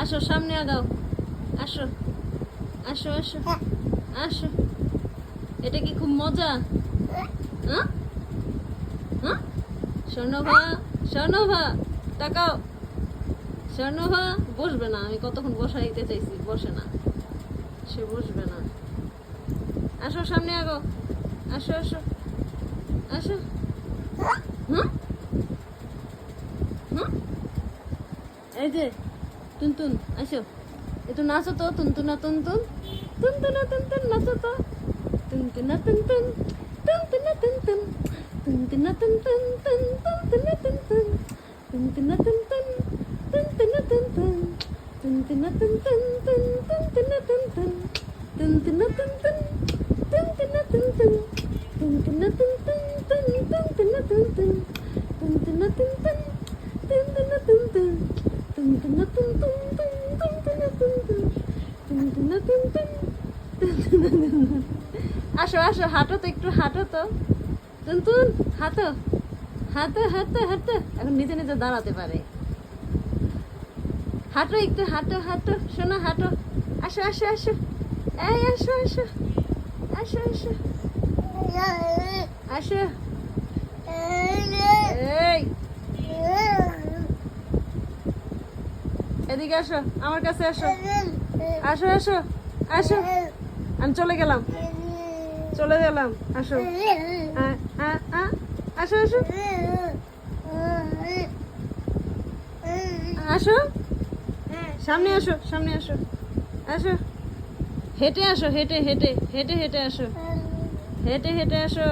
আসো সামনে আগাও, আসো আসো আসো আসো। এটা কি খুব মজা? হ্যাঁ হ্যাঁ, স্বর্ণভা স্বর্ণভা তাকাও। স্বর্ণভা বসবে না, আমি কতক্ষণ বসাইতে চাইছি, বসে না, সে বসবে না। আসো সামনে আগাও, আসো আসো আসো। হুম হুম, এই যে টুনটুন আসো, একটু নাচো তো, টুনটুনা টুনটুন, টুনটুনা টুনটুন নাচো তো, টুনটুনা টুনটুন, টুনটুনা টুনটুন, টুনটুনা টুনটুন, টুনটুনা টুনটুন, টুনটুনা টুনটুন, টুনটুনা টুনটুন, টুনটুনা টুনটুন, টুনটুনা টুনটুন, টুনটুনা টুনটুন, টুনটুনা টুনটুন, টুনটুনা টুনটুন, টুনটুনা টুনটুন, টুনটুনা টুনটুন, টুনটুনা টুনটুন, টুনটুনা টুনটুন, টুনটুনা টুনটুন, টুনটুনা টুনটুন, টুনটুনা টুনটুন। আসো আসো, হাঁটো তো, একটু হাঁটো তো টুনটুন, হাঁটো হাঁটো হাঁটো হাঁটো। এখন নিজে নিজে দাঁড়াতে পারে। হাঁটো একটু, হাঁটো হাঁটো শোনো, হাঁটো। আসো আসো আসো, এই আসো আসো আসো আসো আসো। এই এদিকে আসো, আমার কাছে আসো, আসো আসো আসো। আমি চলে গেলাম, চলে গেলাম, আসো আসো আসো আসো, সামনে আসো, সামনে আসো, আসো। হেঁটে আসো, হেঁটে হেঁটে হেঁটে হেঁটে আসো, হেঁটে হেঁটে আসো।